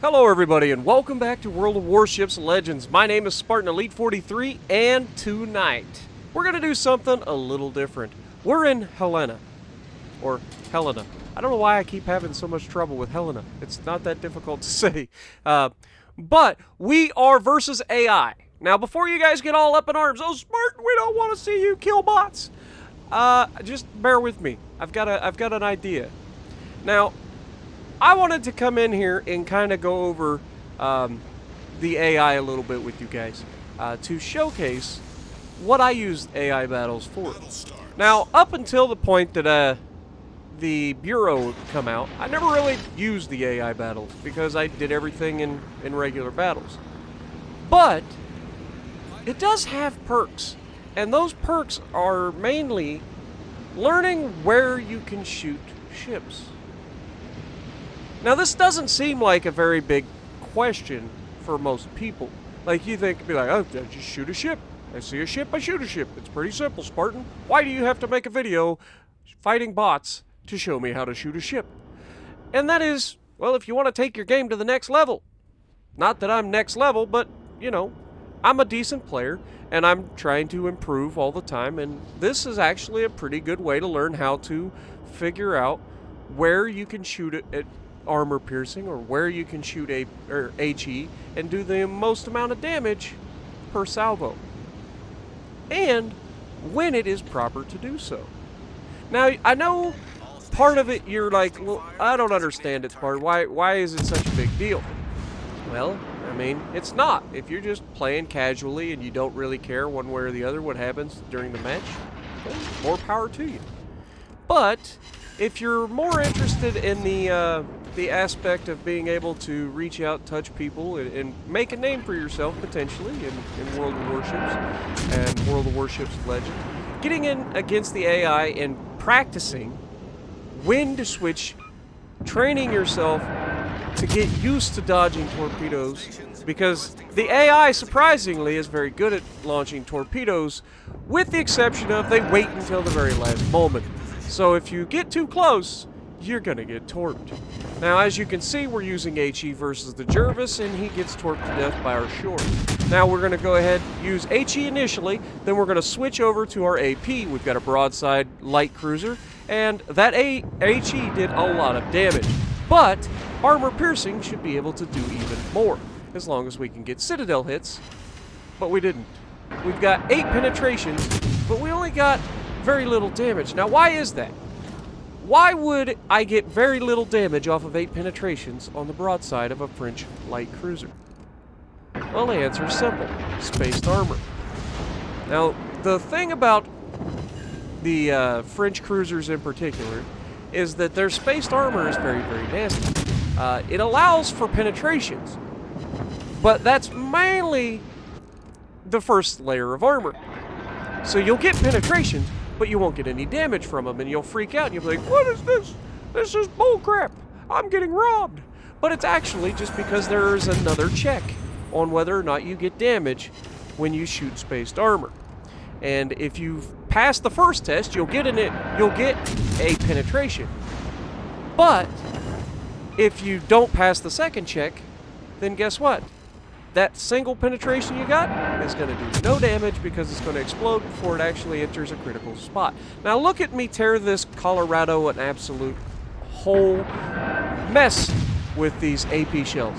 Hello everybody and welcome back to World of Warships Legends. My name is Spartan Elite 43 and tonight we're going to do something a little different. We're in Helena. Or Helena. I don't know why I keep having so much trouble with Helena. It's not that difficult to say. But we are versus AI. Now before you guys get all up in arms, oh Spartan, we don't want to see you kill bots. Just bear with me. I've got an idea. Now, I wanted to come in here and kind of go over the AI a little bit with you guys to showcase what I use AI battles for. Now, up until the point that the Bureau would come out, I never really used the AI battles because I did everything in regular battles. But it does have perks, and those perks are mainly learning where you can shoot ships. Now, this doesn't seem like a very big question for most people. Like, you think, be like, oh, just shoot a ship. I see a ship, I shoot a ship. It's pretty simple, Spartan. Why do you have to make a video fighting bots to show me how to shoot a ship? And that is, well, if you want to take your game to the next level. Not that I'm next level, but, you know, I'm a decent player, and I'm trying to improve all the time, and this is actually a pretty good way to learn how to figure out where you can shoot it at armor piercing, or where you can shoot HE and do the most amount of damage per salvo, and when it is proper to do so. Now, I know part of it you're like, well, I don't understand its part. Why is it such a big deal? Well, I mean, it's not. If you're just playing casually and you don't really care one way or the other what happens during the match, well, more power to you. But if you're more interested in the aspect of being able to reach out, touch people, and make a name for yourself potentially in World of Warships and World of Warships Legend, getting in against the AI and practicing when to switch, training yourself to get used to dodging torpedoes, because the AI surprisingly is very good at launching torpedoes, with the exception of they wait until the very last moment. So if you get too close, you're gonna get torped. Now, as you can see, we're using HE versus the Jervis, and he gets torped to death by our shore. Now we're gonna go ahead and use HE initially, then we're gonna switch over to our AP. We've got a broadside light cruiser, and that HE did a lot of damage. But armor piercing should be able to do even more, as long as we can get citadel hits, but we didn't. We've got 8 penetrations, but we only got very little damage. Now, why is that? Why would I get very little damage off of 8 penetrations on the broadside of a French light cruiser? Well, the answer is simple. Spaced armor. Now, the thing about the French cruisers in particular is that their spaced armor is very, very nasty. It allows for penetrations, but that's mainly the first layer of armor. So you'll get penetrations, but you won't get any damage from them, and you'll freak out, and you'll be like, what is this? This is bullcrap. I'm getting robbed. But it's actually just because there's another check on whether or not you get damage when you shoot spaced armor. And if you've passed the first test, you'll get a penetration. But if you don't pass the second check, then guess what? That single penetration you got is going to do no damage because it's going to explode before it actually enters a critical spot. Now look at me tear this Colorado an absolute whole mess with these AP shells.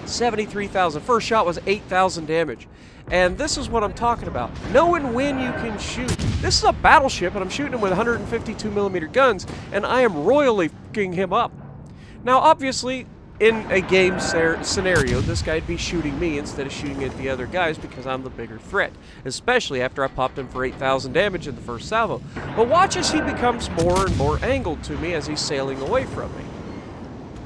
73,000. First shot was 8,000 damage. And this is what I'm talking about. Knowing when you can shoot. This is a battleship, and I'm shooting him with 152mm guns, and I am royally f***ing him up. Now, obviously, in a game scenario, this guy'd be shooting me instead of shooting at the other guys because I'm the bigger threat, especially after I popped him for 8,000 damage in the first salvo. But watch as he becomes more and more angled to me as he's sailing away from me.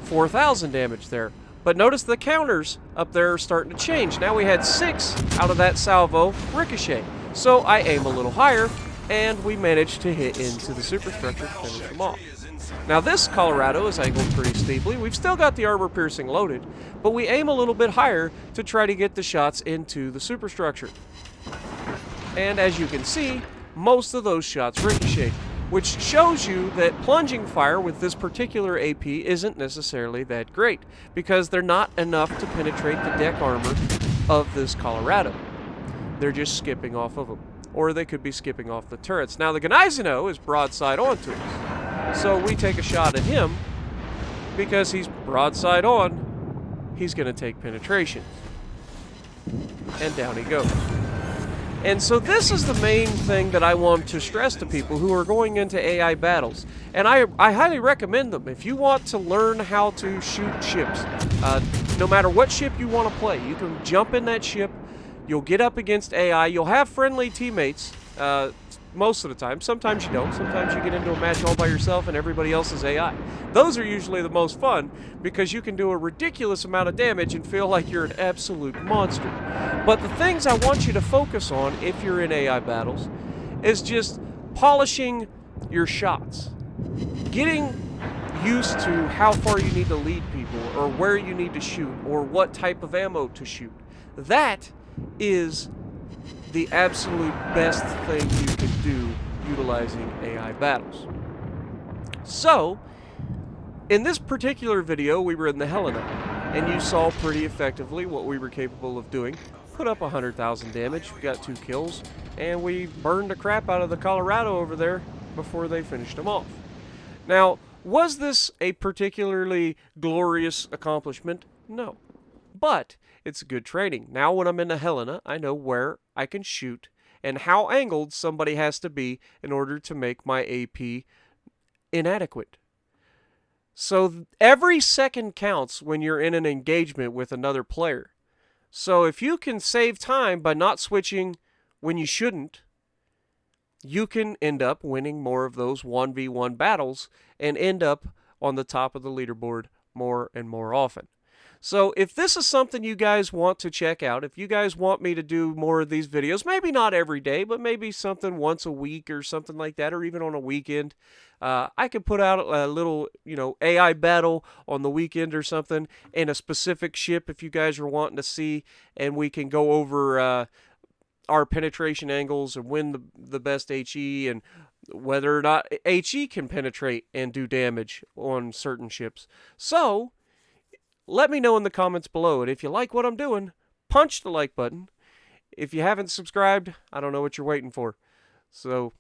4,000 damage there. But notice the counters up there are starting to change. Now we had 6 out of that salvo ricochet. So I aim a little higher, and we managed to hit into the superstructure to finish them off. Now this Colorado is angled pretty steeply. We've still got the armor piercing loaded, but we aim a little bit higher to try to get the shots into the superstructure. And as you can see, most of those shots ricocheted, which shows you that plunging fire with this particular AP isn't necessarily that great, because they're not enough to penetrate the deck armor of this Colorado. They're just skipping off of them, or they could be skipping off the turrets. Now the Gneiseno is broadside onto us, so we take a shot at him. Because he's broadside on, he's going to take penetration. And down he goes. And so this is the main thing that I want to stress to people who are going into AI battles. And I highly recommend them. If you want to learn how to shoot ships, no matter what ship you want to play, you can jump in that ship, you'll get up against AI, you'll have friendly teammates, most of the time. Sometimes you don't. Sometimes you get into a match all by yourself and everybody else is AI. Those are usually the most fun because you can do a ridiculous amount of damage and feel like you're an absolute monster. But the things I want you to focus on if you're in AI battles is just polishing your shots. Getting used to how far you need to lead people or where you need to shoot or what type of ammo to shoot. That is the absolute best thing you can do utilizing AI battles. So, in this particular video, we were in the Helena, and you saw pretty effectively what we were capable of doing. Put up 100,000 damage, we got 2 kills, and we burned the crap out of the Colorado over there before they finished them off. Now, was this a particularly glorious accomplishment? No. But it's good training. Now when I'm in the Helena, I know where I can shoot and how angled somebody has to be in order to make my AP inadequate. So every second counts when you're in an engagement with another player. So if you can save time by not switching when you shouldn't, you can end up winning more of those 1v1 battles and end up on the top of the leaderboard more and more often. So if this is something you guys want to check out, if you guys want me to do more of these videos, maybe not every day, but maybe something once a week or something like that, or even on a weekend, I could put out a little, AI battle on the weekend or something in a specific ship if you guys are wanting to see, and we can go over our penetration angles and win the best HE and whether or not HE can penetrate and do damage on certain ships. So let me know in the comments below, and if you like what I'm doing, punch the like button. If you haven't subscribed, I don't know what you're waiting for. So,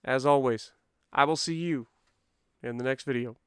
as always, I will see you in the next video.